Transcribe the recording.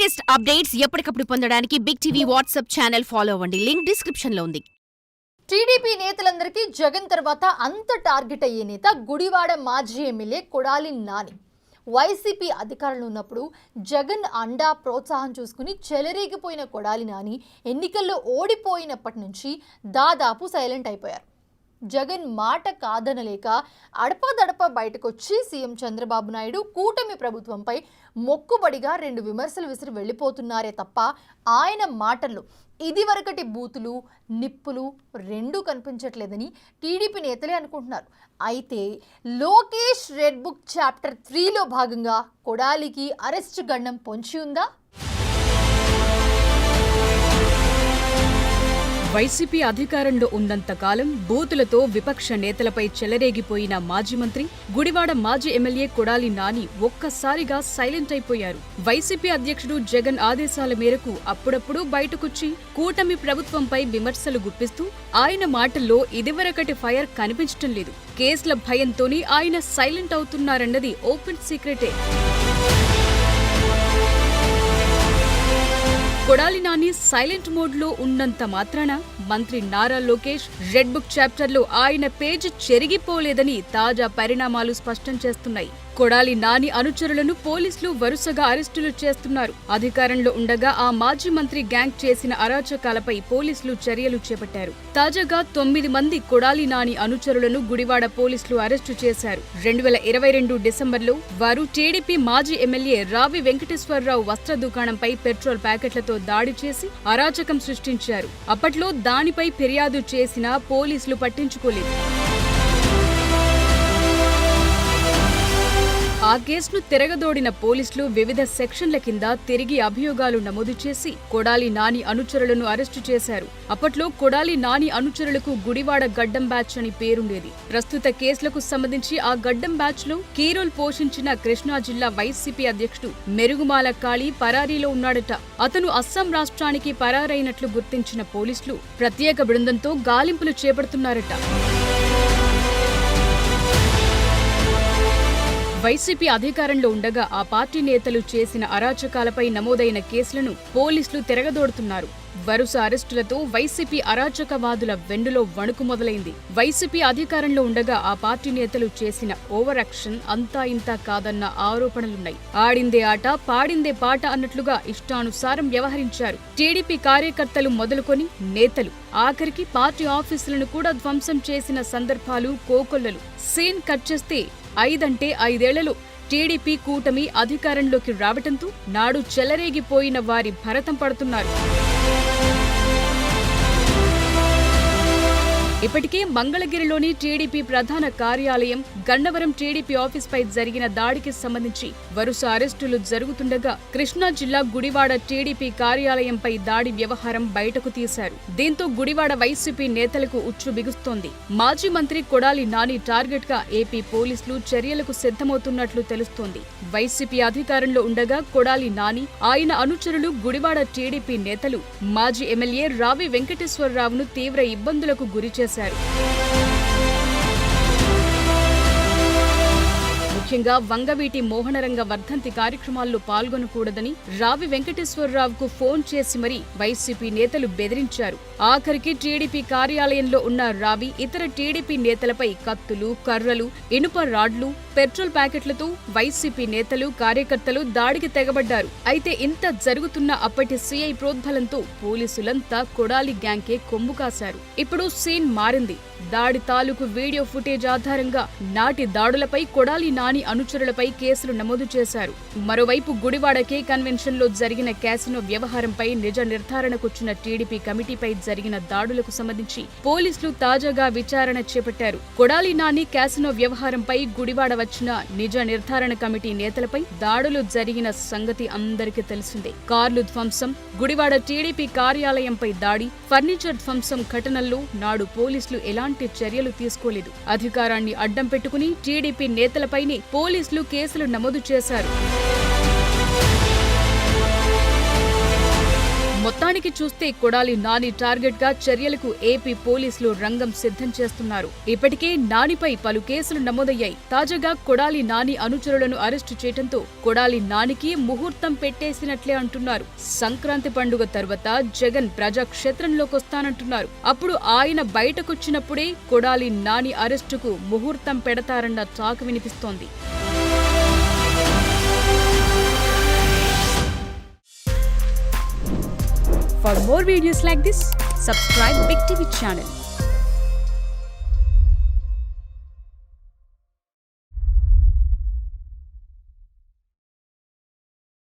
Latest updates ఎప్పటికప్పుడు పొందడానికి Big TV WhatsApp channel follow అవ్వండి. లింక్ డిస్క్రిప్షన్ లో ఉంది. టీడీపీ నేతలందరికీ జగన్ తర్వాత అంత టార్గెట్ అయ్యే నేత గుడివాడ మాజీ ఎమ్మెల్యే కొడాలి నాని. వైసీపీ అధికారంలో ఉన్నప్పుడు జగన్ అండా ప్రోత్సాహం చూసుకుని చెలరేగిపోయిన కొడాలి నాని ఎన్నికల్లో ఓడిపోయినప్పటి నుంచి దాదాపు సైలెంట్ అయిపోయారు. జగన్ మాట కాదనలేక అడపాదడప బయటకొచ్చి సీఎం చంద్రబాబు నాయుడు కూటమి ప్రభుత్వంపై మొక్కుబడిగా 2 విమర్శలు విసిరి వెళ్ళిపోతున్నారే తప్ప ఆయన మాటల్లో ఇదివరకటి బూతులు నిప్పులు రెండూ కనిపించట్లేదని టీడీపీ నేతలే అనుకుంటున్నారు. అయితే లోకేష్ రెడ్ బుక్ చాప్టర్ 3లో భాగంగా కొడాలికి అరెస్ట్ గండం పొంచి ఉందా? వైసీపీ అధికారంలో ఉన్నంతకాలం బూతులతో విపక్ష నేతలపై చెలరేగిపోయిన మాజీ మంత్రి, గుడివాడ మాజీ ఎమ్మెల్యే కొడాలి నాని ఒక్కసారిగా సైలెంట్ అయిపోయారు. వైసీపీ అధ్యక్షుడు జగన్ ఆదేశాల మేరకు అప్పుడప్పుడు బయటకొచ్చి కూటమి ప్రభుత్వంపై విమర్శలు గుప్పిస్తూ ఆయన మాటల్లో ఇదివరకటి ఫైర్ కనిపించటం లేదు. కేసుల భయంతోనే ఆయన సైలెంట్ అవుతున్నారన్నది ఓపెన్ సీక్రెటే. కొడాలి నాని సైలెంట్ మోడ్లో ఉన్నంత మాత్రాన మంత్రి నారా లోకేష్ రెడ్ బుక్ చాప్టర్లో ఆయన పేజ్ చెరిగిపోలేదని తాజా పరిణామాలు స్పష్టం చేస్తున్నాయి. కొడాలి నాని అనుచరులను పోలీసులు వరుసగా అరెస్టులు చేస్తున్నారు. అధికారంలో ఉండగా ఆ మాజీ మంత్రి గ్యాంగ్ చేసిన అరాచకాలపై పోలీసులు చర్యలు చేపట్టారు. తాజాగా 9 మంది కొడాలి నాని అనుచరులను గుడివాడ పోలీసులు అరెస్టు చేశారు. 2022 డిసెంబర్లో వారు టీడీపీ మాజీ ఎమ్మెల్యే రావి వెంకటేశ్వరరావు వస్త్ర దుకాణంపై పెట్రోల్ ప్యాకెట్లతో దాడి చేసి అరాచకం సృష్టించారు. అప్పట్లో దానిపై ఫిర్యాదు చేసినా పోలీసులు పట్టించుకోలేదు. ఆ కేసును తిరగదోడిన పోలీసులు వివిధ సెక్షన్ల కింద తిరిగి అభియోగాలు నమోదు చేసి కొడాలి నాని అనుచరులను అరెస్టు చేశారు. అప్పట్లో కొడాలి నాని అనుచరులకు గుడివాడ గడ్డం బ్యాచ్ అని పేరుండేది. ప్రస్తుత కేసులకు సంబంధించి ఆ గడ్డం బ్యాచ్ లో కీ రోల్ పోషించిన కృష్ణా జిల్లా వైసీపీ అధ్యక్షుడు మెరుగుమాల కాళీ పరారీలో ఉన్నాడట. అతను అస్సాం రాష్ట్రానికి పరారైనట్లు గుర్తించిన పోలీసులు ప్రత్యేక బృందంతో గాలింపులు చేపడుతున్నారట. వైసీపీ అధికారంలో ఉండగా ఆ పార్టీ నేతలు చేసిన అరాచకాలపై నమోదైన కేసులను పోలీసులు తిరగదోడుతున్నారు. వరుస అరెస్టులతో వైసీపీ అరాచకవాదుల వెన్నులో వణుకు మొదలైంది. వైసీపీ అధికారంలో ఉండగా ఆ పార్టీ నేతలు చేసిన ఓవర్ యాక్షన్ అంతా ఇంతా కాదన్న ఆరోపణలున్నాయి. ఆడిందే ఆట పాడిందే పాట అన్నట్లుగా ఇష్టానుసారం వ్యవహరించారు. టీడీపీ కార్యకర్తలు మొదలుకొని నేతలు ఆఖరికి పార్టీ ఆఫీసులను కూడా ధ్వంసం చేసిన సందర్భాలు కోకొల్లలు. సీన్ కట్ చేస్తే 5 అంటే 5 ఏళ్లలో టీడీపీ కూటమి అధికారంలోకి రావటంతో నాడు చెలరేగిపోయిన వారి భరతం పడుతున్నారు. ఇప్పటికే మంగళగిరిలోని టీడీపీ ప్రధాన కార్యాలయం, గన్నవరం టీడీపీ ఆఫీస్పై జరిగిన దాడికి సంబంధించి వరుస అరెస్టులు జరుగుతుండగా కృష్ణా జిల్లా గుడివాడ టీడీపీ కార్యాలయంపై దాడి వ్యవహారం బయటకు తీశారు. దీంతో గుడివాడ వైసీపీ నేతలకు ఉచ్చు బిగుస్తోంది. మాజీ మంత్రి కొడాలి నాని టార్గెట్ గా ఏపీ పోలీసులు చర్యలకు సిద్ధమవుతున్నట్లు తెలుస్తోంది. వైసీపీ అధికారంలో ఉండగా కొడాలి నాని, ఆయన అనుచరులు గుడివాడ టీడీపీ నేతలు మాజీ ఎమ్మెల్యే రావి వెంకటేశ్వరరావును తీవ్ర ఇబ్బందులకు గురిచేశారు. ముఖ్యంగా వంగవీటి మోహనరంగ వర్ధంతి కార్యక్రమాల్లో పాల్గొనకూడదని రావి వెంకటేశ్వరరావుకు ఫోన్ చేసి మరీ వైసీపీ నేతలు బెదిరించారు. ఆఖరికి టీడీపీ కార్యాలయంలో ఉన్న రావి ఇతర టీడీపీ నేతలపై కత్తులు, కర్రలు, ఇనుప రాడ్లు, పెట్రోల్ ప్యాకెట్లతో వైసీపీ నేతలు, కార్యకర్తలు దాడికి తెగబడ్డారు. అయితే ఇంత జరుగుతున్న అప్పటి సీఐ ప్రోద్బలంతో పోలీసులంతా కొడాలి గ్యాంగ్కే కొమ్ము కాశారు. ఇప్పుడు సీన్ మారింది. దాడి తాలూకు వీడియో ఫుటేజ్ ఆధారంగా నాటి దాడులపై కొడాలి నాని అనుచరులపై కేసులు నమోదు చేశారు. మరోవైపు గుడివాడ కే కన్వెన్షన్ లో జరిగిన క్యాసినో వ్యవహారంపై నిజ నిర్ధారణకొచ్చిన టీడీపీ కమిటీపై జరిగిన దాడులకు సంబంధించి పోలీసులు తాజాగా విచారణ చేపట్టారు. కొడాలి నాని క్యాసినో వ్యవహారంపై గుడివాడ వచ్చిన నిజ నిర్ధారణ కమిటీ నేతలపై దాడులు జరిగిన సంగతి అందరికీ తెలిసిందే. కార్లు ధ్వంసం, గుడివాడ టీడీపీ కార్యాలయంపై దాడి, ఫర్నిచర్ ధ్వంసం ఘటనల్లో నాడు పోలీసులు ఎలాంటి చర్యలు తీసుకోలేదు. అధికారాన్ని అడ్డం పెట్టుకుని టీడీపీ నేతలపైనే పోలీసులు కేసులు నమోదు చేశారు. మొత్తానికి మొత్తానికి చూస్తే కొడాలి నాని టార్గెట్ గా చర్యలకు ఏపీ పోలీసులు రంగం సిద్ధం చేస్తున్నారు. ఇప్పటికే నానిపై పలు కేసులు నమోదయ్యాయి. తాజాగా కొడాలి నాని అనుచరులను అరెస్టు చేయడంతో కొడాలి నానికి ముహూర్తం పెట్టేసినట్లే అంటున్నారు. సంక్రాంతి పండుగ తర్వాత జగన్ ప్రజాక్షేత్రంలోకొస్తానంటున్నారు. అప్పుడు ఆయన బయటకొచ్చినప్పుడే కొడాలి నాని అరెస్టుకు ముహూర్తం పెడతారన్న టాక్ వినిపిస్తోంది. For more videos like this, subscribe Big TV channel.